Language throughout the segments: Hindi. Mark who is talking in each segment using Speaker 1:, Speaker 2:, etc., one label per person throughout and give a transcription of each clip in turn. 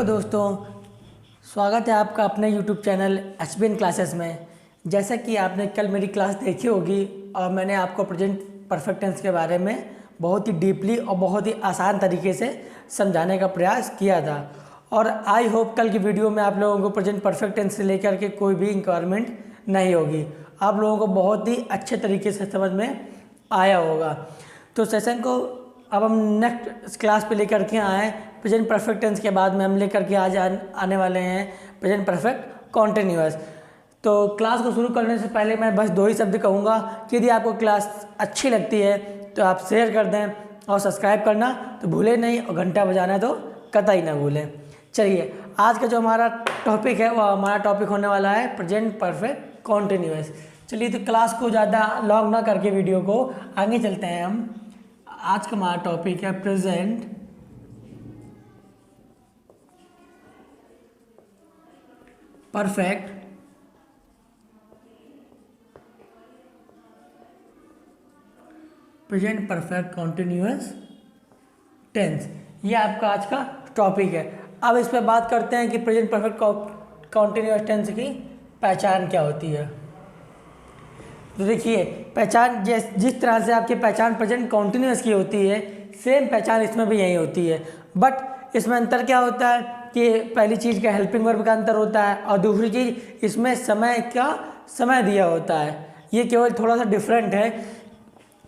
Speaker 1: दोस्तों, स्वागत है आपका अपने YouTube चैनल HBN क्लासेस में। जैसा कि आपने कल मेरी क्लास देखी होगी और मैंने आपको प्रेजेंट परफेक्ट टेंस के बारे में बहुत ही डीपली और बहुत ही आसान तरीके से समझाने का प्रयास किया था। और आई होप कल की वीडियो में आप लोगों को प्रेजेंट परफेक्ट टेंस से लेकर के कोई भी इंक्वायरमेंट नहीं होगी, आप लोगों को बहुत ही अच्छे तरीके से समझ में आया होगा। तो सेशन को अब हम नेक्स्ट क्लास पे लेकर के आए। प्रेजेंट परफेक्ट टेंस के बाद में हम लेकर के आज आने वाले हैं प्रेजेंट परफेक्ट कॉन्टिन्यूअस। तो क्लास को शुरू करने से पहले मैं बस दो ही शब्द कहूँगा कि यदि आपको क्लास अच्छी लगती है तो आप शेयर कर दें और सब्सक्राइब करना तो भूलें नहीं, और घंटा बजाना तो कतई ना भूलें। चलिए, आज का जो हमारा टॉपिक है वो हमारा टॉपिक होने वाला है प्रेजेंट परफेक्ट कॉन्टिन्यूअस। चलिए, तो क्लास को ज़्यादा लॉन्ग ना करके वीडियो को आगे चलते हैं हम। आज का हमारा टॉपिक है present perfect present perfect continuous tense, ये आपका आज का टॉपिक है। अब इस पर बात करते हैं कि प्रेजेंट परफेक्ट कॉन्टिन्यूअस टेंस की पहचान क्या होती है। तो देखिए, पहचान जिस तरह से आपकी पहचान प्रेजेंट कॉन्टिन्यूअस की होती है, सेम पहचान इसमें भी यही होती है। बट इसमें अंतर क्या होता है कि पहली चीज़ का हेल्पिंग वर्ब का अंतर होता है और दूसरी चीज़ इसमें समय दिया होता है। ये केवल थोड़ा सा डिफरेंट है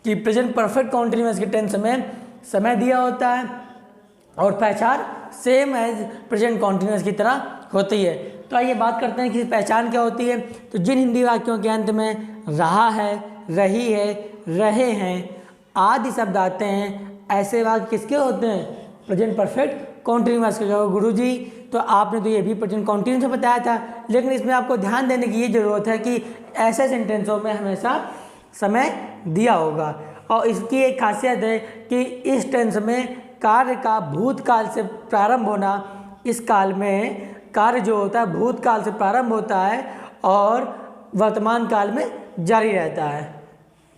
Speaker 1: कि प्रेजेंट परफेक्ट कॉन्टिन्यूअस के टेंस में समय दिया होता है और पहचान सेम एज प्रेजेंट कॉन्टिन्यूअस की तरह होती है। तो आइए बात करते हैं कि पहचान क्या होती है। तो जिन हिंदी वाक्यों के अंत में रहा है, रही है, रहे हैं आदि शब्द आते हैं, ऐसे वाक्य किसके होते हैं? प्रेजेंट परफेक्ट कॉन्टिन्यूअस के। गुरुजी, तो आपने तो ये भी प्रेजेंट कॉन्टिन्यूअस बताया था, लेकिन इसमें आपको ध्यान देने की ये ज़रूरत है कि ऐसे सेंटेंसों में हमेशा समय दिया होगा। और इसकी एक खासियत है कि इस टेंस में कार्य का भूतकाल से प्रारंभ होना, इस काल में कार्य जो होता है भूतकाल से प्रारंभ होता है और वर्तमान काल में जारी रहता है।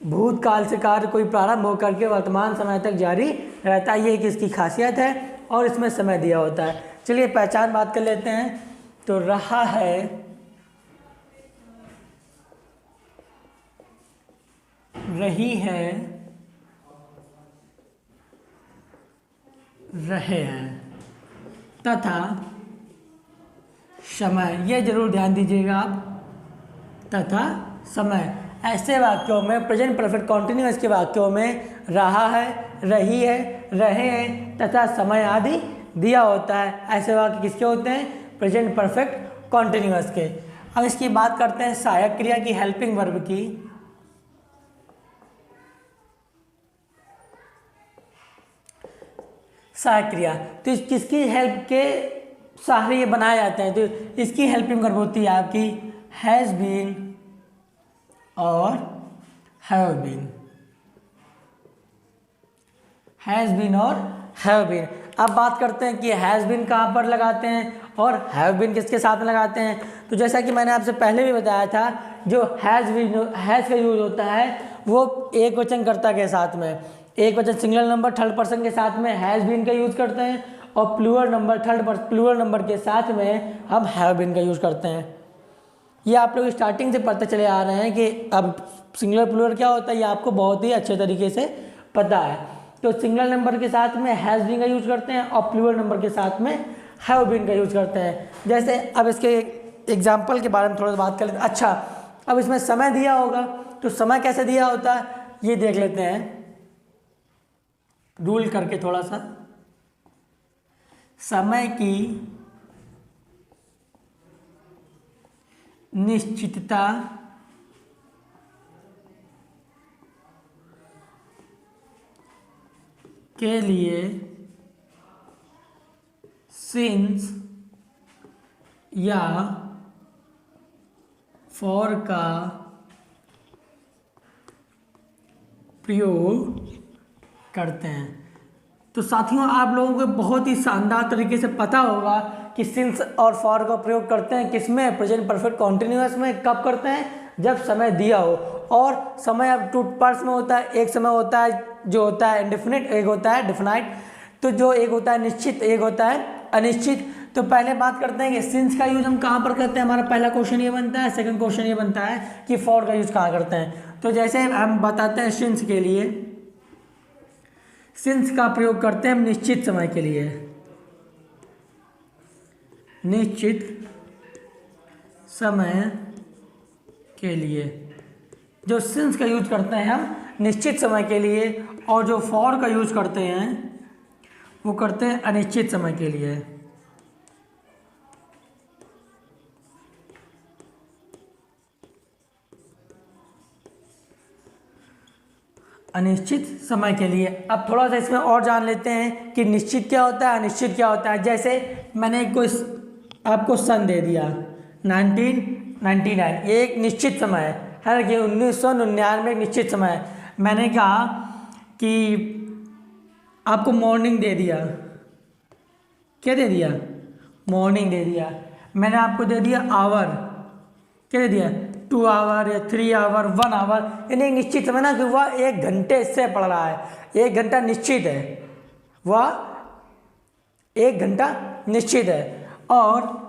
Speaker 1: भूतकाल से कार्य कोई प्रारंभ होकर के वर्तमान समय तक जारी रहता है, ये एक इसकी खासियत है और इसमें समय दिया होता है। चलिए पहचान बात कर लेते हैं। तो रहा है, रही है, रहे हैं तथा समय, ये जरूर ध्यान दीजिएगा आप, तथा समय। ऐसे वाक्यों में प्रेजेंट परफेक्ट कॉन्टिन्यूअस के वाक्यों में रहा है, रही है, रहे हैं तथा समय आदि दिया होता है। ऐसे वाक्य किसके होते हैं? प्रेजेंट परफेक्ट कॉन्टिन्यूअस के। अब इसकी बात करते हैं सहायक क्रिया की, हेल्पिंग वर्ब की। सहायक क्रिया तो किसकी हेल्प के सहारे ये बनाए जाते हैं? तो इसकी हेल्पिंग वर्ब होती है आपकी हैज़ बीन और हैव बीन। हैज़ बीन और हैव बीन। अब बात करते हैं कि हैज़ बीन कहाँ पर लगाते हैं और हैव बीन किसके साथ में लगाते हैं। तो जैसा कि मैंने आपसे पहले भी बताया था, जो हैज़ का यूज होता है वो एक वचन कर्ता के साथ में, एक वचन सिंगल नंबर थर्ड पर्सन के साथ में हैज़ बीन का यूज करते हैं और प्लूरल नंबर के साथ में हम हैव बीन का यूज करते हैं। ये आप लोग स्टार्टिंग से पढ़ते चले आ रहे हैं कि अब सिंगुलर प्लूरल क्या होता है, ये आपको बहुत ही अच्छे तरीके से पता है। तो सिंगल नंबर के साथ में हैज़ बीन का यूज करते हैं और प्लूरल नंबर के साथ में हैव बीन का यूज करते हैं। जैसे अब इसके एग्जाम्पल के बारे में थोड़ा सा बात कर लेते हैं। अच्छा, अब इसमें समय दिया होगा, तो समय कैसे दिया होता है ये देख लेते हैं रूल करके थोड़ा सा। समय की निश्चितता के लिए सिंस या फॉर का प्रयोग करते हैं। तो साथियों, आप लोगों को बहुत ही शानदार तरीके से पता होगा कि सिंस और फॉर का प्रयोग करते हैं किसमें? प्रेजेंट परफेक्ट कॉन्टिन्यूअस में। कब करते हैं? जब समय दिया हो। और समय अब टू पार्ट्स में होता है। एक समय होता है जो होता है इंडेफिनिट, एक होता है डिफिनाइट। तो जो एक होता है निश्चित, एक होता है अनिश्चित। तो पहले बात करते हैं कि सिंस का यूज हम कहाँ पर करते हैं। हमारा पहला क्वेश्चन ये बनता है। सेकंड क्वेश्चन ये बनता है कि फॉर का यूज कहाँ करते हैं। तो जैसे हम बताते हैं सिंस के लिए, सिंस का प्रयोग करते हैं हम निश्चित समय के लिए, निश्चित समय के लिए। जो सिंस का यूज करते हैं हम निश्चित समय के लिए, और जो फॉर का यूज करते हैं वो करते हैं अनिश्चित समय के लिए। अनिश्चित समय के लिए। अब थोड़ा सा इसमें और जान लेते हैं कि निश्चित क्या होता है, अनिश्चित क्या होता है। जैसे मैंने कोई आपको सन दे दिया 1999, ये एक निश्चित समय है कि 1999 एक निश्चित समय है। मैंने कहा कि आपको मॉर्निंग दे दिया, क्या दे दिया, मॉर्निंग दे दिया। मैंने आपको दे दिया आवर, क्या दे दिया, 2 आवर या 3 आवर, 1 आवर, यानी एक निश्चित समय ना कि वह 1 घंटे से पढ़ रहा है। 1 घंटा निश्चित है, वह 1 घंटा निश्चित है। और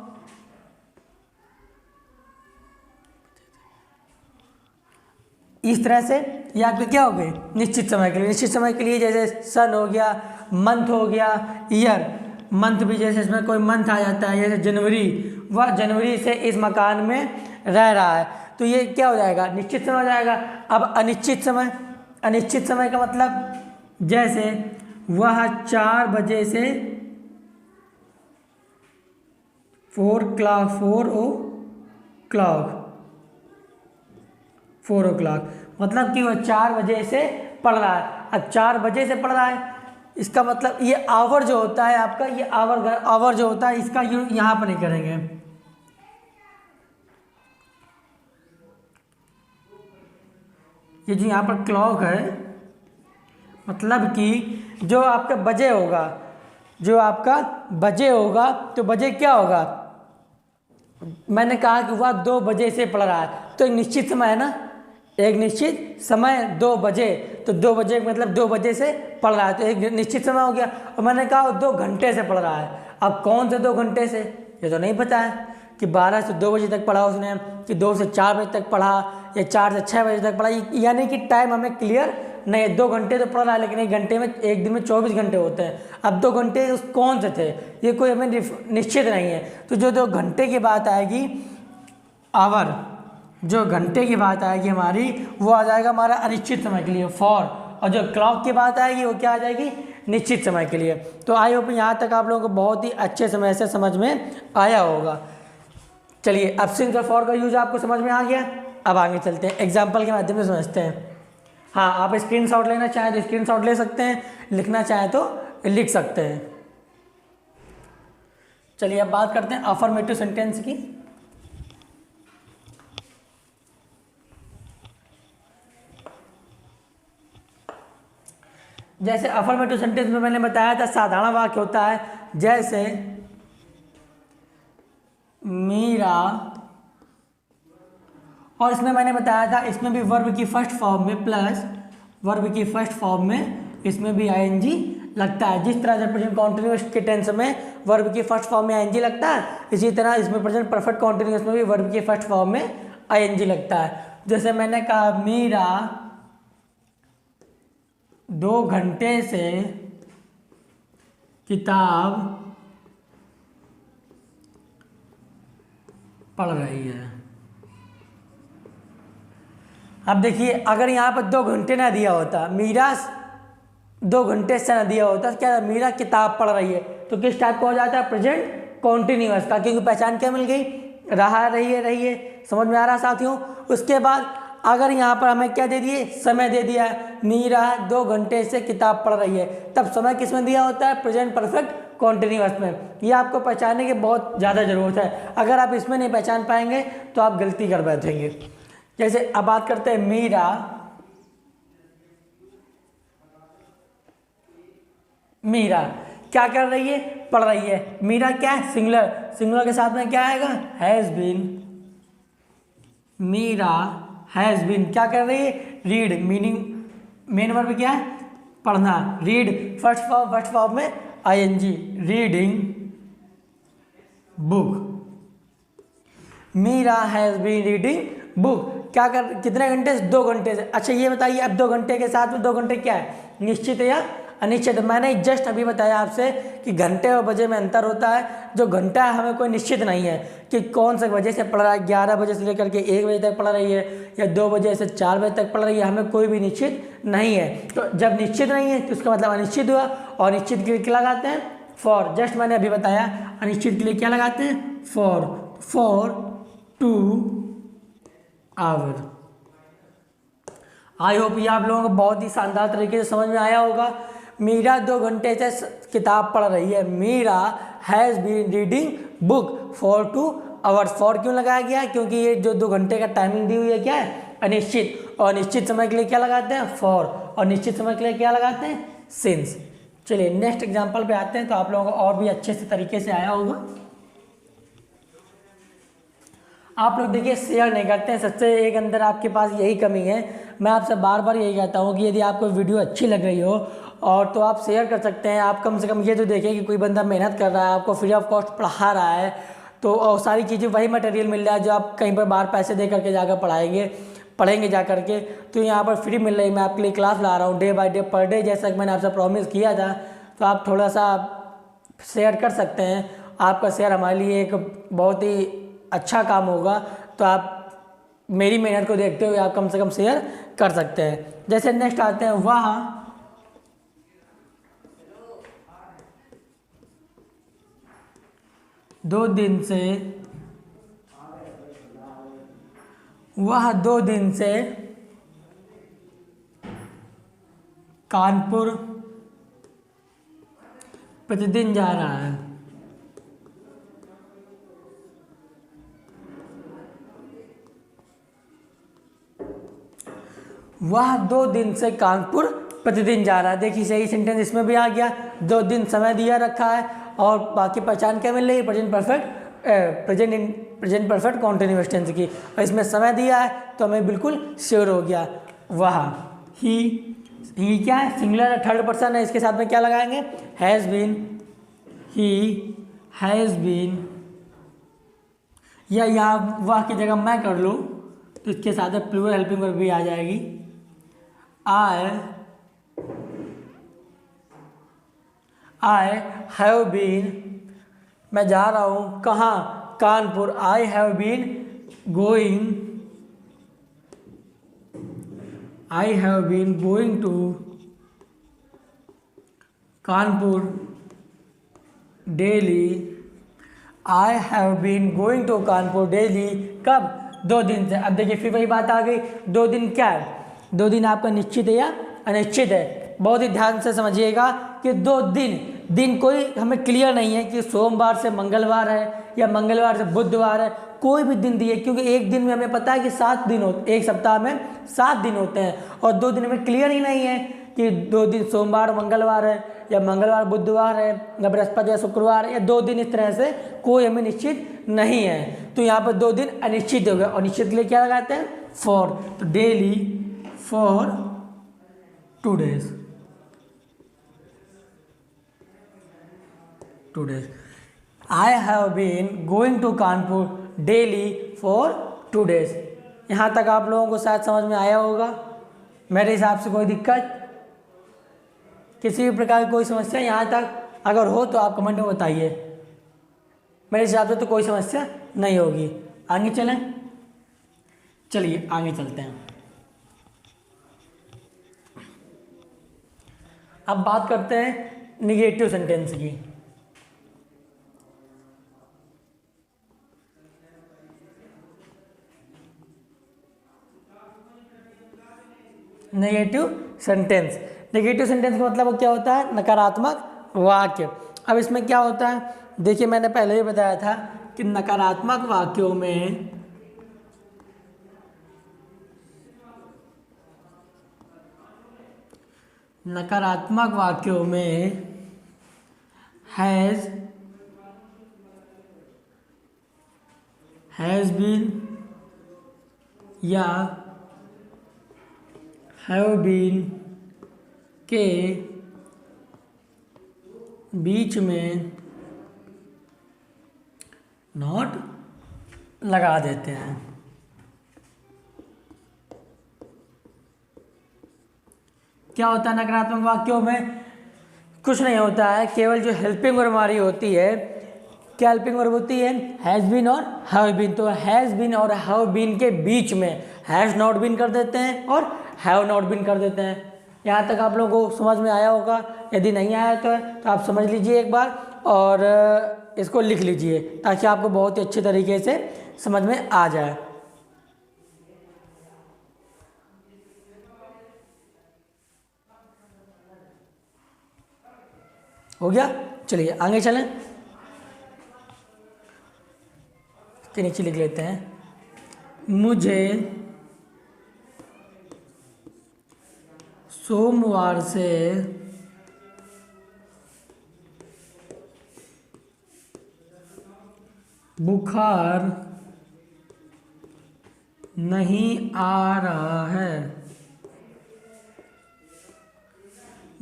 Speaker 1: इस तरह से ये आपके क्या हो गए, निश्चित समय के लिए। निश्चित समय के लिए जैसे सन हो गया, मंथ हो गया, ईयर, मंथ भी जैसे इसमें कोई मंथ आ जाता है, जैसे जनवरी, वह जनवरी से इस मकान में रह रहा है, तो ये क्या हो जाएगा, निश्चित समय हो जाएगा। अब अनिश्चित समय, अनिश्चित समय का मतलब जैसे वह 4 बजे से 4 o'clock, मतलब कि वह 4 बजे से पढ़ रहा है। अब 4 बजे से पढ़ रहा है, इसका मतलब ये आवर जो होता है आपका, ये आवर जो होता है इसका यूज यहाँ पर नहीं करेंगे। ये जो यहाँ पर क्लॉक है, मतलब कि जो आपका बजे होगा, जो आपका बजे होगा, तो बजे क्या होगा, मैंने कहा कि वह 2 बजे से पढ़ रहा है, तो एक निश्चित समय है ना, एक निश्चित समय 2 बजे, तो 2 बजे मतलब 2 बजे से पढ़ रहा है, तो एक निश्चित समय हो गया। और मैंने कहा वो 2 घंटे से पढ़ रहा है। अब कौन से 2 घंटे से, ये तो नहीं पता है कि 12 से 2 बजे तक पढ़ा उसने, कि 2 से 4 बजे तक पढ़ा, या 4 से 6 बजे तक पढ़ा, यानी कि टाइम हमें क्लियर नहीं। 2 घंटे तो पढ़ रहा है, लेकिन एक घंटे में, एक दिन में 24 घंटे होते हैं। अब 2 घंटे कौन से थे, ये कोई हमें निश्चित नहीं है। तो जो 2 घंटे की बात आएगी, आवर, जो घंटे की बात आएगी हमारी, वो आ जाएगा हमारा अनिश्चित समय के लिए, फॉर। और जो क्लॉक की बात आएगी वो क्या आ जाएगी, निश्चित समय के लिए। तो आई होप यहाँ तक आप लोगों को बहुत ही अच्छे समय से समझ में आया होगा। चलिए, अब सिंस और फॉर का यूज आपको समझ में आ गया। अब आगे चलते हैं, एग्जाम्पल के माध्यम से समझते हैं। हाँ, आप स्क्रीनशॉट लेना चाहें तो स्क्रीनशॉट ले सकते हैं, लिखना चाहें तो लिख सकते हैं। चलिए अब बात करते हैं अफर्मेटिव सेंटेंस की। जैसे अफर्मेटिव सेंटेंस में मैंने बताया था, साधारण वाक्य होता है, जैसे मीरा, और इसमें मैंने बताया था, इसमें भी वर्ब की फर्स्ट फॉर्म में प्लस वर्ब की फर्स्ट फॉर्म में इसमें भी आईएनजी लगता है। जिस तरह से प्रेजेंट कॉन्टिन्यूअस के टेंस में वर्ब की फर्स्ट फॉर्म में आईएनजी लगता है, इसी तरह इसमें प्रेजेंट परफेक्ट कॉन्टिन्यूअस में भी वर्ब की फर्स्ट फॉर्म में आईएनजी लगता है। जैसे मैंने कहा मीरा 2 घंटे से किताब पढ़ रही है। अब देखिए, अगर यहाँ पर 2 घंटे ना दिया होता, मीरा 2 घंटे से ना दिया होता, क्या मीरा किताब पढ़ रही है, तो किस टाइप का हो जाता है, प्रेजेंट कॉन्टिन्यूअस का, क्योंकि पहचान क्या मिल गई, रहा, रही है। समझ में आ रहा साथियों। उसके बाद अगर यहाँ पर हमें क्या दे दिए, समय दे दिया है, मीरा 2 घंटे से किताब पढ़ रही है, तब समय किस में दिया होता है, प्रेजेंट परफेक्ट कॉन्टिन्यूअस में। ये आपको पहचानने की बहुत ज़्यादा ज़रूरत है। अगर आप इसमें नहीं पहचान पाएंगे तो आप गलती कर बैठेंगे। जैसे अब बात करते हैं, मीरा क्या कर रही है, पढ़ रही है। मीरा क्या है, सिंगुलर, सिंगुलर के साथ में क्या आएगा, has been. Meera has been क्या कर रही है, रीड, मीनिंग मेन वर्ब क्या है, पढ़ना, रीड, फर्स्ट फॉर्म में I N G, reading book. Meera has been reading book. क्या कर कितने घंटे से? 2 घंटे से। अच्छा ये बताइए अब 2 घंटे के साथ में 2 घंटे क्या है, निश्चित है या अनिश्चित? मैंने जस्ट अभी बताया आपसे कि घंटे और बजे में अंतर होता है। जो घंटा है हमें कोई निश्चित नहीं है कि कौन से बजे से पढ़ रहा है, 11 बजे से लेकर के 1 बजे तक पढ़ रही है या 2 बजे से 4 बजे तक पढ़ रही है, हमें कोई भी निश्चित नहीं है। तो जब निश्चित नहीं है तो उसका मतलब अनिश्चित हुआ। और निश्चित के लिए क्या लगाते हैं? फॉर। जस्ट मैंने अभी बताया अनिश्चित के लिए क्या लगाते हैं? For 2 our. आई होप ये आप लोगों को बहुत ही शानदार तरीके से समझ में आया होगा। मीरा 2 घंटे से किताब पढ़ रही है। Meera has been reading book for 2 hours. For क्यों लगाया गया? क्योंकि ये जो 2 घंटे का टाइमिंग दी हुई है क्या है? अनिश्चित। और निश्चित समय के लिए क्या लगाते हैं? फॉर। और निश्चित समय के लिए क्या लगाते हैं? सिंस। चलिए नेक्स्ट एग्जाम्पल पे आते हैं तो आप लोगों को और भी अच्छे से तरीके से आया होगा। आप लोग देखिए शेयर नहीं करते हैं, सबसे एक अंदर आपके पास यही कमी है। मैं आपसे बार बार यही कहता हूँ कि यदि आपको वीडियो अच्छी लग रही हो और तो आप शेयर कर सकते हैं। आप कम से कम ये तो देखें कि कोई बंदा मेहनत कर रहा है, आपको फ्री ऑफ कॉस्ट पढ़ा रहा है, तो और सारी चीज़ें वही मटेरियल मिल रहा है जो आप कहीं पर बाहर पैसे दे करके जाकर पढ़ेंगे जा करके। तो यहाँ पर फ्री मिल रही है, मैं आपके लिए क्लास ला रहा हूँ day by day per day, जैसा कि मैंने आपसे प्रॉमिस किया था। तो आप थोड़ा सा शेयर कर सकते हैं। आपका शेयर हमारे लिए एक बहुत ही अच्छा काम होगा। तो आप मेरी मेहनत को देखते हुए आप कम से कम शेयर कर सकते हैं। जैसे नेक्स्ट आते हैं, वह 2 दिन से कानपुर प्रतिदिन जा रहा है। वह 2 दिन से कानपुर प्रतिदिन जा रहा है। देखिए सही सेंटेंस इसमें भी आ गया। 2 दिन समय दिया रखा है और बाकी पहचान क्या मिल रही है? प्रेजेंट परफेक्ट कॉन्टिन्यूअस टेंस की। और इसमें समय दिया है तो हमें बिल्कुल श्योर हो गया। वह ही क्या है? सिंगुलर है, थर्ड पर्सन है। इसके साथ में क्या लगाएंगे? Has been. He has been, या यहाँ वह की जगह मैं कर लूँ तो इसके साथ में प्लूरल हेल्पिंग वर्ब भी आ जाएगी। आई हैव बीन, मैं जा रहा हूँ कहाँ? Kanpur. I have been going to Kanpur daily. I have been going to Kanpur daily. कब? 2 दिन से। अब देखिए फिर वही बात आ गई, 2 दिन क्या है? 2 दिन आपका निश्चित है या अनिश्चित है? बहुत ही ध्यान से समझिएगा कि 2 दिन कोई हमें क्लियर नहीं है कि सोमवार से मंगलवार है या मंगलवार से बुधवार है। कोई भी दिन दिए, क्योंकि एक दिन में हमें पता है कि 7 दिन होते, एक सप्ताह में 7 दिन होते हैं और 2 दिन में क्लियर ही नहीं है कि 2 दिन सोमवार मंगलवार है या मंगलवार बुधवार है या बृहस्पति या शुक्रवार है, या 2 दिन इस तरह से कोई हमें निश्चित नहीं है। तो यहाँ पर 2 दिन अनिश्चित हो गए और निश्चित के लिए क्या लगाते हैं? फॉर। तो daily for 2 days। I have been going to Kanpur daily for 2 days। यहाँ तक आप लोगों को शायद समझ में आया होगा। मेरे हिसाब से कोई दिक्कत, किसी भी प्रकार की कोई समस्या यहाँ तक अगर हो तो आप कमेंट में बताइए। मेरे हिसाब से तो कोई समस्या नहीं होगी। आगे चलें, चलिए आगे चलते हैं। अब बात करते हैं निगेटिव सेंटेंस की। नेगेटिव सेंटेंस का मतलब क्या होता है? नकारात्मक वाक्य। अब इसमें क्या होता है? देखिए मैंने पहले ही बताया था कि नकारात्मक वाक्यों में हैज़ बीन या हैव बीन के बीच में नॉट लगा देते हैं। क्या होता है नकारात्मक वाक्यों में? कुछ नहीं होता है, केवल जो हेल्पिंग वर्ब हमारी होती है, क्या हेल्पिंग वर्ब होती है? हैज़ बीन और हैव बीन। तो हैज़ बीन और हैव बीन के बीच में हैज़ नॉट बीन कर देते हैं और हैव नॉट बीन कर देते हैं। यहाँ तक आप लोगों को समझ में आया होगा। यदि नहीं आया तो आप समझ लीजिए एक बार और इसको लिख लीजिए ताकि आपको बहुत ही अच्छे तरीके से समझ में आ जाए। हो गया? चलिए आगे चलें। के नीचे लिख लेते हैं, मुझे सोमवार से बुखार नहीं आ रहा है।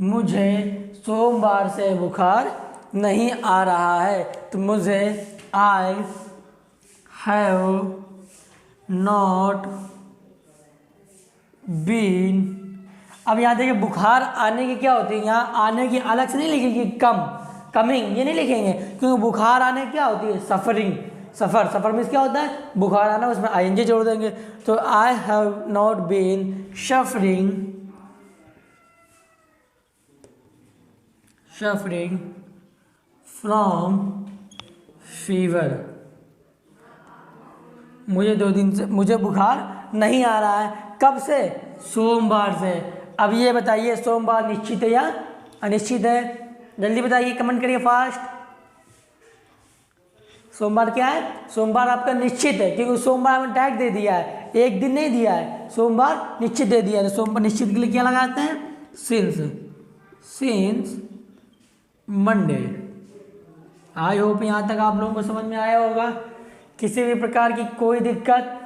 Speaker 1: मुझे सोमवार से बुखार नहीं आ रहा है। तो मुझे आई हैव नॉट बीन। अब यहाँ देखिए बुखार आने की क्या होती है, यहाँ आने की अलग से नहीं लिखेंगे, कमिंग ये नहीं लिखेंगे, क्योंकि बुखार आने क्या होती है? सफरिंग। सफ़र मीन्स क्या होता है? बुखार आना, उसमें आईएनजी जोड़ देंगे। तो I have not been suffering from fever. मुझे 2 दिन से मुझे बुखार नहीं आ रहा है। कब से? सोमवार से। अब ये बताइए सोमवार निश्चित है या अनिश्चित है? जल्दी बताइए, कमेंट करिए फास्ट। सोमवार क्या है? सोमवार आपका निश्चित है, क्योंकि सोमवार में टैग दे दिया है, एक दिन नहीं दिया है, सोमवार निश्चित दे दिया है। तो सोमवार निश्चित के लिए क्या लगाते हैं? Since Monday. आई होप यहाँ तक आप लोगों को समझ में आया होगा। किसी भी प्रकार की कोई दिक्कत,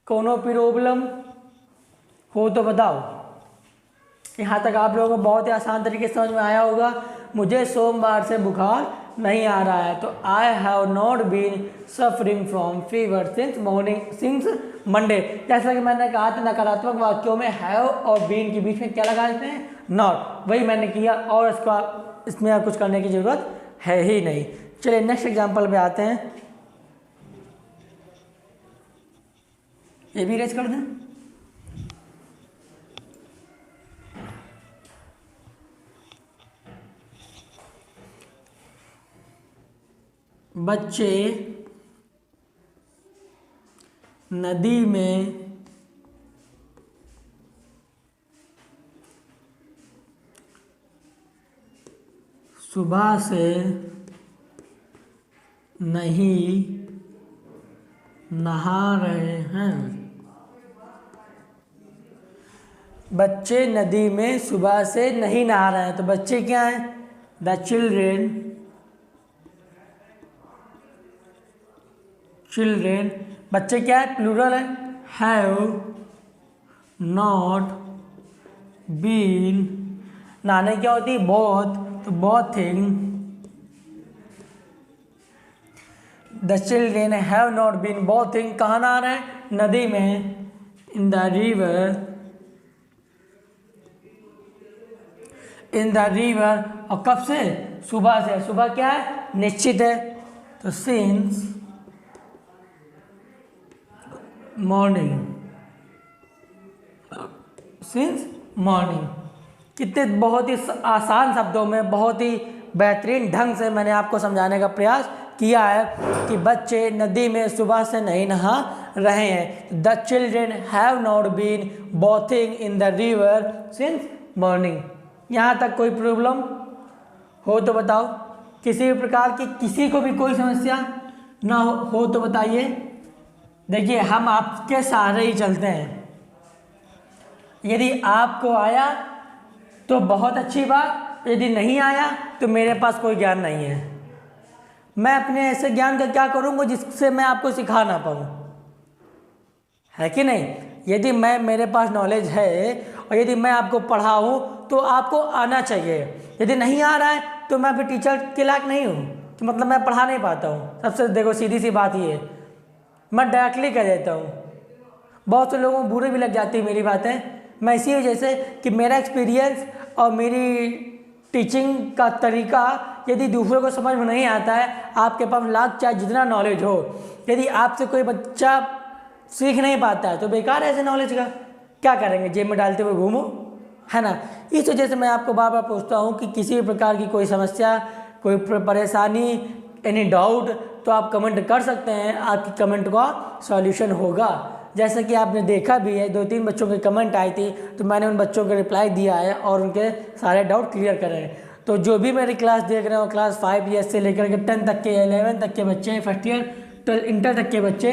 Speaker 1: कोनो प्रॉब्लम हो तो बताओ। यहाँ तक आप लोगों को बहुत ही आसान तरीके से समझ में आया होगा। मुझे सोमवार से बुखार नहीं आ रहा है। तो I have not been suffering from fever since Monday. जैसा कि मैंने कहा था नकारात्मक वाक्यों में हैव और बीन के बीच में क्या लगा देते हैं? नॉट। वही मैंने किया और इसमें कुछ करने की ज़रूरत है ही नहीं। चलिए नेक्स्ट एग्जाम्पल पे आते हैं। ये भी रेज कर दें। बच्चे नदी में सुबह से नहीं नहा रहे हैं। बच्चे नदी में सुबह से नहीं नहा रहे हैं। तो बच्चे क्या हैं? The children. बच्चे क्या है? प्लूरल है। Have not been. नहाने क्या होती है? बहुत। तो bathing. The children have not been bathing. कहाँ नहा रहे हैं? नदी में। In the river. और कब से? सुबह से। सुबह क्या है? निश्चित है। तो सिंस मॉर्निंग। कितने बहुत ही आसान शब्दों में बहुत ही बेहतरीन ढंग से मैंने आपको समझाने का प्रयास किया है कि बच्चे नदी में सुबह से नहीं नहा रहे हैं। The children have not been bathing in the river since morning. यहाँ तक कोई प्रॉब्लम हो तो बताओ। किसी भी प्रकार की किसी को भी कोई समस्या ना हो तो बताइए। देखिए हम आपके सहारे ही चलते हैं। यदि आपको आया तो बहुत अच्छी बात, यदि नहीं आया तो मेरे पास कोई ज्ञान नहीं है। मैं अपने ऐसे ज्ञान का क्या करूँगा जिससे मैं आपको सिखा ना पाऊँ, है कि नहीं? यदि मेरे पास नॉलेज है और यदि मैं आपको पढ़ाऊँ तो आपको आना चाहिए। यदि नहीं आ रहा है तो मैं फिर टीचर के लायक नहीं हूँ, तो मतलब मैं पढ़ा नहीं पाता हूँ। सबसे देखो सीधी सी बात ये है, मैं डायरेक्टली कह देता हूँ। बहुत से लोगों को बुरे भी लग जाती है मेरी बातें। मैं इसी वजह से कि मेरा एक्सपीरियंस और मेरी टीचिंग का तरीका यदि दूसरों को समझ में नहीं आता है, आपके पास लाख चाहे जितना नॉलेज हो, यदि आपसे कोई बच्चा सीख नहीं पाता है तो बेकार है ऐसे नॉलेज का। क्या करेंगे, जेब में डालते हुए घूमो, है ना। इस वजह से मैं आपको बार बार पूछता हूँ कि किसी भी प्रकार की कोई समस्या, कोई परेशानी, एनी डाउट, तो आप कमेंट कर सकते हैं। आपकी कमेंट का सॉल्यूशन होगा। जैसा कि आपने देखा भी है, 2-3 बच्चों के कमेंट आई थी तो मैंने उन बच्चों को रिप्लाई दिया है और उनके सारे डाउट क्लियर करे हैं। तो जो भी मेरी क्लास देख रहे हो, क्लास 5 ईयर्स से लेकर के 10 तक के, 11 तक के बच्चे, फर्स्ट ईयर, 12 इंटर तक के बच्चे,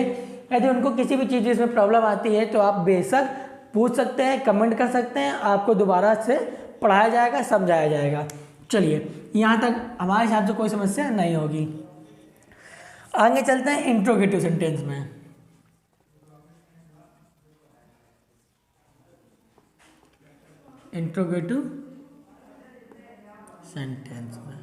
Speaker 1: यदि उनको किसी भी चीज़ में प्रॉब्लम आती है तो आप बेशक पूछ सकते हैं, कमेंट कर सकते हैं। आपको दोबारा से पढ़ाया जाएगा, समझाया जाएगा। चलिए, यहाँ तक हमारे हिसाब से कोई समस्या नहीं होगी। आगे चलते हैं इंट्रोगेटिव सेंटेंस में। इंट्रोगेटिव सेंटेंस में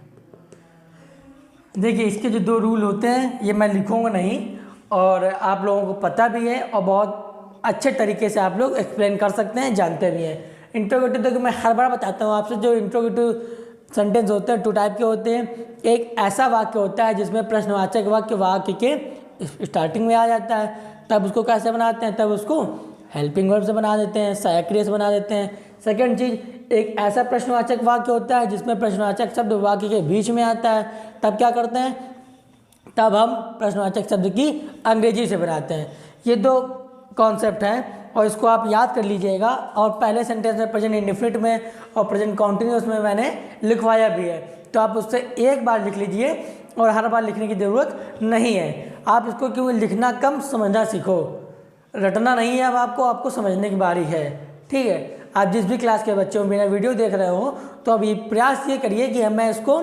Speaker 1: देखिए, इसके जो 2 रूल होते हैं ये मैं लिखूंगा नहीं, और आप लोगों को पता भी है और बहुत अच्छे तरीके से आप लोग एक्सप्लेन कर सकते हैं, जानते भी हैं। इंट्रोगेटिव देखो, मैं हर बार बताता हूँ आपसे, जो इंट्रोगेटिव सेंटेंस होते हैं 2 टाइप के होते हैं। एक ऐसा वाक्य होता है जिसमें प्रश्नवाचक वाक्य के स्टार्टिंग में आ जाता है, तब उसको कैसे बनाते हैं, तब उसको हेल्पिंग वर्ब से बना देते हैं, सहायक क्रिया से बना देते हैं। सेकंड चीज़, एक ऐसा प्रश्नवाचक वाक्य होता है जिसमें प्रश्नवाचक शब्द वाक्य के बीच में आता है, तब क्या करते हैं, तब हम प्रश्नवाचक शब्द की अंग्रेजी से बनाते हैं। ये 2 कॉन्सेप्ट हैं और इसको आप याद कर लीजिएगा। और पहले सेंटेंस में प्रेजेंट इंडेफिनिट में और प्रेजेंट कॉन्टिन्यूअस में मैंने लिखवाया भी है, तो आप उससे एक बार लिख लीजिए और हर बार लिखने की ज़रूरत नहीं है। आप इसको क्यों लिखना कम, समझना सीखो, रटना नहीं है। अब आपको समझने की बारी है, ठीक है। आप जिस भी क्लास के बच्चे हो, मेरा वीडियो देख रहे हो, तो अब ये प्रयास ये करिए कि मैं इसको,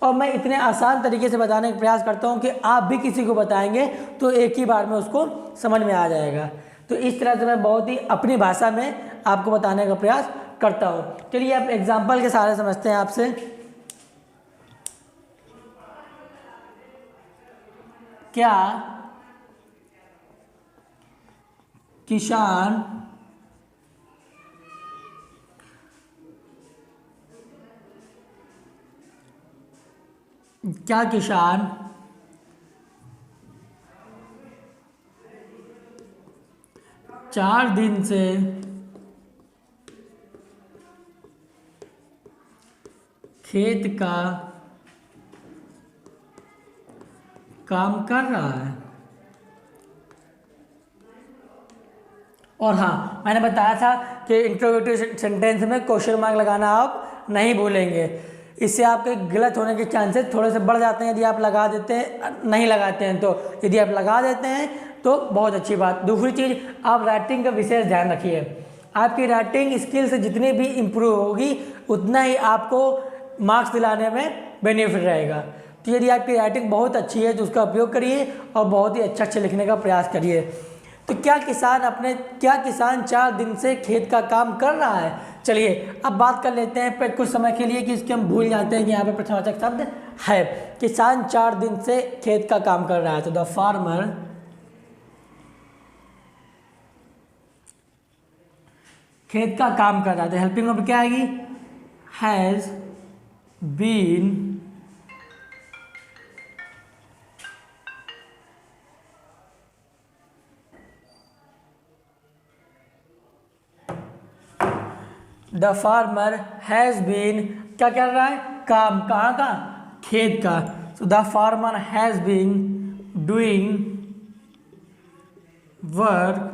Speaker 1: और मैं इतने आसान तरीके से बताने का प्रयास करता हूँ कि आप भी किसी को बताएंगे तो एक ही बार में उसको समझ में आ जाएगा। तो इस तरह से मैं बहुत ही अपनी भाषा में आपको बताने का प्रयास करता हूँ। चलिए, आप एग्जाम्पल के सारे समझते हैं आपसे। क्या किसान क्या किसान 4 दिन से खेत का काम कर रहा है? और हाँ, मैंने बताया था कि इंट्रोगेटिव सेंटेंस में क्वेश्चन मार्क लगाना आप नहीं भूलेंगे। इससे आपके गलत होने के चांसेस थोड़े से बढ़ जाते हैं यदि आप लगा देते हैं, नहीं लगाते हैं तो। यदि आप लगा देते हैं तो बहुत अच्छी बात। दूसरी चीज़, आप राइटिंग का विशेष ध्यान रखिए। आपकी राइटिंग स्किल्स जितनी भी इम्प्रूव होगी उतना ही आपको मार्क्स दिलाने में बेनिफिट रहेगा। तो यदि आपकी राइटिंग बहुत अच्छी है तो उसका उपयोग करिए और बहुत ही अच्छा लिखने का प्रयास करिए। तो क्या किसान 4 दिन से खेत का काम कर रहा है? चलिए, अब बात कर लेते हैं पर कुछ समय के लिए कि इसके हम भूल जाते हैं कि यहाँ पे प्रश्नवाचक शब्द है। किसान 4 दिन से खेत का काम कर रहा है, तो द फार्मर खेत का काम कर रहा है, तो हेल्पिंग वर्ब क्या आएगी? Has been the farmer has been क्या कर रहा है? काम। कहाँ का? खेत का। So the farmer has been doing work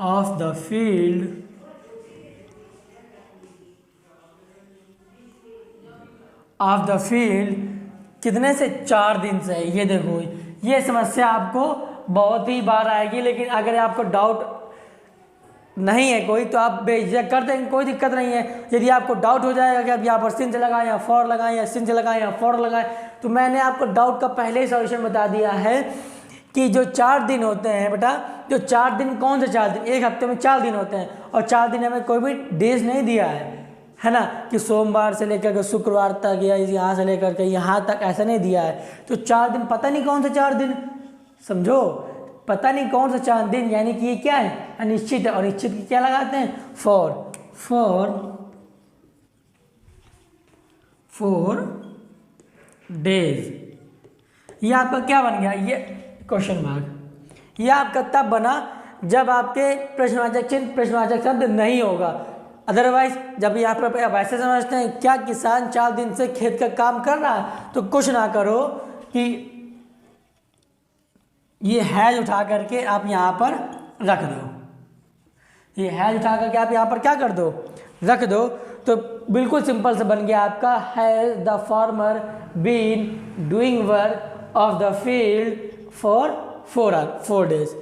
Speaker 1: of the field कितने से? 4 दिन से। ये देखो, ये समस्या आपको बहुत ही बार आएगी, लेकिन अगर आपको डाउट नहीं है कोई तो आप बेझिझक कर देंगे, कोई दिक्कत नहीं है। यदि आपको डाउट हो जाएगा कि आप यहाँ पर सिन से लगाएं या फॉर लगाएं या सिन से लगाएं या फॉर लगाएं, तो मैंने आपको डाउट का पहले ही सॉल्यूशन बता दिया है कि जो 4 दिन होते हैं बेटा, जो 4 दिन, कौन से 4 दिन? एक हफ्ते में 4 दिन होते हैं और 4 दिन हमें कोई भी डेज नहीं दिया है ना, कि सोमवार से लेकर के शुक्रवार तक या यहाँ से लेकर के यहाँ तक ऐसा नहीं दिया है। तो 4 दिन पता नहीं कौन से 4 दिन, समझो, पता नहीं कौन सा 4 दिन, यानी कि ये क्या है, अनिश्चित है। और निश्चित की क्या लगाते हैं, फोर डेज। ये आपका क्या बन गया, ये क्वेश्चन मार्क। ये आपका तब बना जब आपके प्रश्नवाचक चिन्ह प्रश्नवाचक शब्द नहीं होगा। अदरवाइज जब यहाँ पर आप ऐसे समझते हैं क्या किसान 4 दिन से खेत का काम कर रहा है, तो कुछ ना करो कि ये हैज उठा करके आप यहाँ पर रख दो। ये हैज उठा करके आप यहाँ पर क्या कर दो, रख दो। तो बिल्कुल सिंपल से बन गया आपका, has the farmer been doing work of the field for 4 days.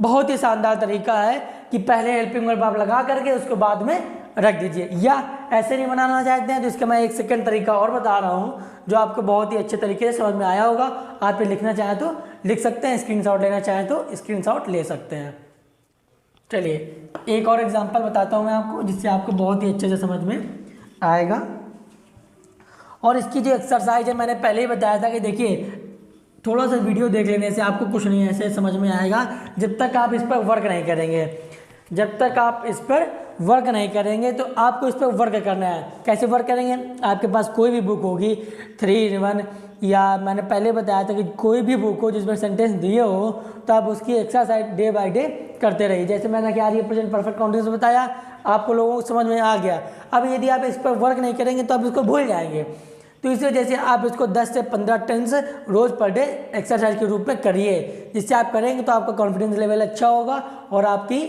Speaker 1: बहुत ही शानदार तरीका है कि पहले हेल्पिंग वर्ब आप लगा करके उसको बाद में रख दीजिए। या ऐसे नहीं बनाना चाहते हैं तो इसका मैं एक सेकंड तरीका और बता रहा हूँ जो आपको बहुत ही अच्छे तरीके से समझ में आया होगा। आप ये लिखना चाहें तो लिख सकते हैं, स्क्रीनशॉट लेना चाहें तो स्क्रीनशॉट ले सकते हैं। चलिए एक और एग्जांपल बताता हूँ मैं आपको, जिससे आपको बहुत ही अच्छे से समझ में आएगा। और इसकी जो एक्सरसाइज है मैंने पहले ही बताया था कि देखिए थोड़ा सा वीडियो देख लेने से आपको कुछ नहीं ऐसे समझ में आएगा जब तक आप इस पर वर्क नहीं करेंगे। जब तक आप इस पर वर्क नहीं करेंगे तो आपको इस पर वर्क करना है। कैसे वर्क करेंगे, आपके पास कोई भी बुक होगी 3 in 1, या मैंने पहले बताया था कि कोई भी बुक हो जिसमें सेंटेंस दिए हो तो आप उसकी एक्सरसाइज डे बाय डे करते रहिए। जैसे मैंने क्या ये प्रेजेंट परफेक्ट कॉन्टिन्यूअस बताया, आपको लोगों को समझ में आ गया। अब यदि आप इस पर वर्क नहीं करेंगे तो आप इसको भूल जाएंगे। तो इस वजह से आप इसको 10 से 15 टेंस रोज़ पर डे एक्सरसाइज के रूप में करिए। जिससे आप करेंगे तो आपका कॉन्फिडेंस लेवल अच्छा होगा और आपकी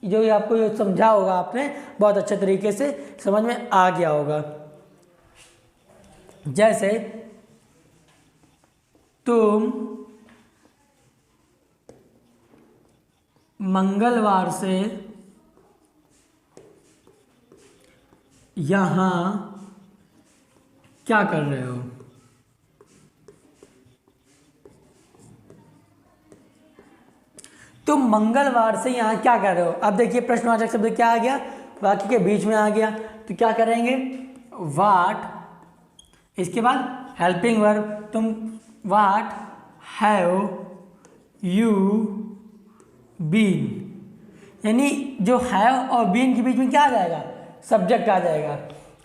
Speaker 1: जो आपको जो समझा होगा आपने बहुत अच्छे तरीके से समझ में आ गया होगा। जैसे तुम मंगलवार से यहाँ क्या कर रहे हो, तुम मंगलवार से यहाँ क्या कर रहे हो। अब देखिए प्रश्नवाचक शब्द क्या आ गया, वाक्य के बीच में आ गया। तो क्या करेंगे, वाट, इसके बाद हेल्पिंग वर्ब, तुम वाट हैव यू बीन, यानी जो हैव और बीन के बीच में क्या आ जाएगा, सब्जेक्ट आ जाएगा।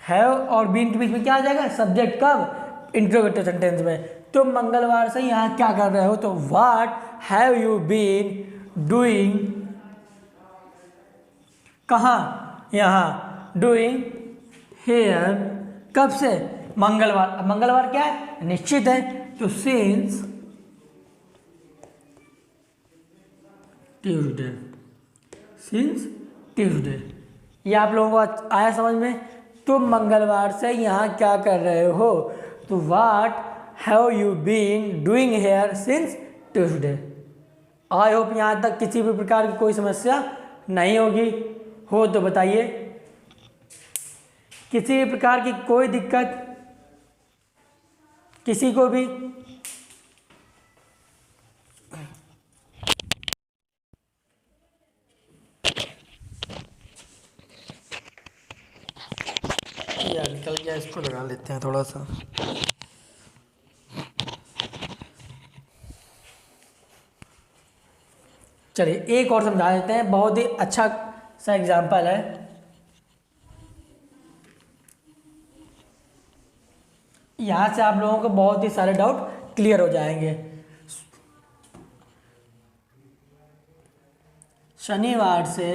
Speaker 1: हैव और बीन के बीच में क्या आ जाएगा, सब्जेक्ट। कब, इंट्रोगेटिव सेंटेंस में। तुम मंगलवार से यहाँ क्या कर रहे हो, तो what have you been doing, कहाँ, यहाँ, डूइंग हेयर, कब से, मंगलवार। अब मंगलवार क्या है, निश्चित है, तो सिंस ट्यूसडे, सिंस ट्यूसडे। ये आप लोगों को आया समझ में। तुम मंगलवार से यहाँ क्या कर रहे हो, तो what have you been doing here since Tuesday. I hope यहाँ तक किसी भी प्रकार की कोई समस्या नहीं होगी। हो तो बताइए, किसी भी प्रकार की कोई दिक्कत किसी को भी। यार निकल गया, इसको लगा लेते हैं थोड़ा सा। चलिए एक और समझा देते हैं, बहुत ही अच्छा सा एग्जाम्पल है। यहाँ से आप लोगों को बहुत ही सारे डाउट क्लियर हो जाएंगे। शनिवार से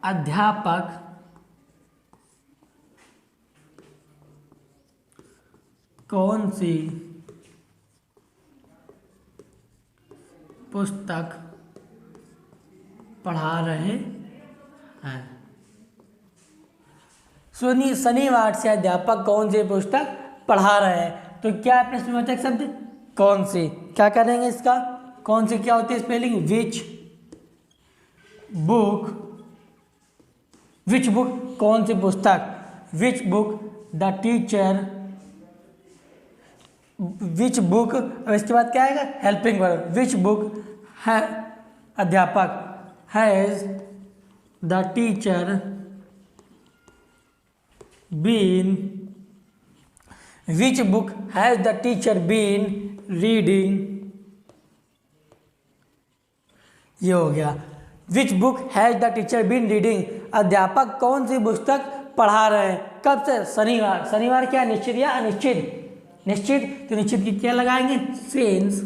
Speaker 1: अध्यापक कौन सी पुस्तक पढ़ा रहे हैं। शनिवार से अध्यापक कौन सी पुस्तक पढ़ा रहे हैं, तो क्या है प्रश्नवाचक शब्द, कौन सी। क्या करेंगे इसका, कौन सी क्या होती है spelling, which book, which book कौन सी पुस्तक, which book the teacher, which book. अब इसके बाद क्या आएगा, हेल्पिंग वर्ब, विच बुक है अध्यापक, has the teacher been, which book has the teacher been reading, ये हो गया। Which book has the teacher been reading, अध्यापक कौन सी पुस्तक पढ़ा रहे हैं, कब से, शनिवार। शनिवार क्या, निश्चित या अनिश्चित, निश्चित, तो निश्चित की क्या लगाएंगे, सिंस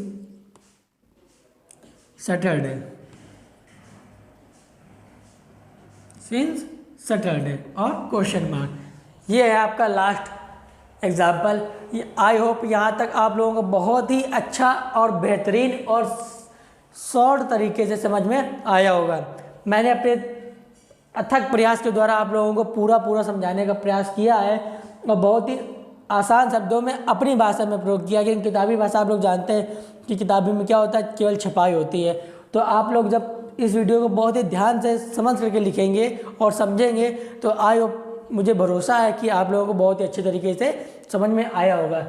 Speaker 1: सैटरडे, सिंस सैटरडे और क्वेश्चन मार्क। ये है आपका लास्ट एग्जाम्पल। आई होप यहाँ तक आप लोगों को बहुत ही अच्छा और बेहतरीन और शॉर्ट तरीके से समझ में आया होगा। मैंने अपने अथक प्रयास के द्वारा आप लोगों को पूरा समझाने का प्रयास किया है और बहुत ही आसान शब्दों में अपनी भाषा में प्रयोग किया, क्योंकि किताबी भाषा आप लोग जानते हैं कि किताबी में क्या होता है, केवल छपाई होती है। तो आप लोग जब इस वीडियो को बहुत ही ध्यान से समझ करके लिखेंगे और समझेंगे तो आई होप, मुझे भरोसा है कि आप लोगों को बहुत ही अच्छे तरीके से समझ में आया होगा।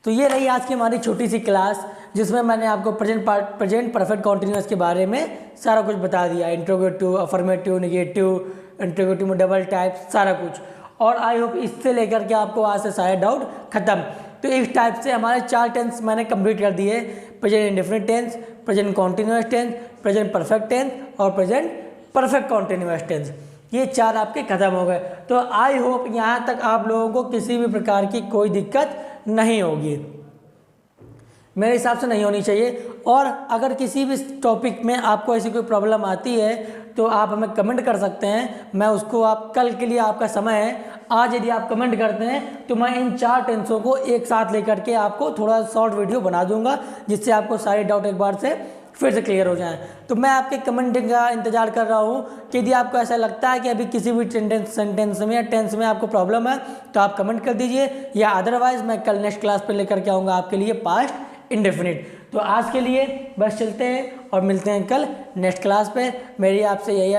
Speaker 1: तो ये रही आज की हमारी छोटी सी क्लास, जिसमें मैंने आपको प्रेजेंट परफेक्ट कॉन्टिन्यूअस के बारे में सारा कुछ बता दिया, इंट्रोगेटिव, अफर्मेटिव, नेगेटिव, इंट्रोगेटिव में डबल टाइप, सारा कुछ। और आई होप इससे लेकर के आपको आज से सारे डाउट खत्म। तो इस टाइप से हमारे 4 टेंस मैंने कंप्लीट कर दिए, present indefinite tense, present continuous tense, present perfect tense और प्रेजेंट परफेक्ट कॉन्टिन्यूअस टेंस। ये 4 आपके खत्म हो गए। तो आई होप यहाँ तक आप लोगों को किसी भी प्रकार की कोई दिक्कत नहीं होगी, मेरे हिसाब से नहीं होनी चाहिए। और अगर किसी भी टॉपिक में आपको ऐसी कोई प्रॉब्लम आती है तो आप हमें कमेंट कर सकते हैं, मैं उसको, आप कल के लिए आपका समय है, आज यदि आप कमेंट करते हैं तो मैं इन 4 टेंसों को एक साथ लेकर के आपको थोड़ा शॉर्ट वीडियो बना दूंगा, जिससे आपको सारे डाउट एक बार से फिर से क्लियर हो जाएं। तो मैं आपके कमेंट का इंतजार कर रहा हूँ कि यदि आपको ऐसा लगता है कि अभी किसी भी सेंटेंस में या टेंस में आपको प्रॉब्लम है तो आप कमेंट कर दीजिए, या अदरवाइज मैं कल नेक्स्ट क्लास पर लेकर के आऊँगा आपके लिए पास्ट इंडेफिनिट। तो आज के लिए बस चलते हैं और मिलते हैं कल नेक्स्ट क्लास पे। मेरी आपसे यही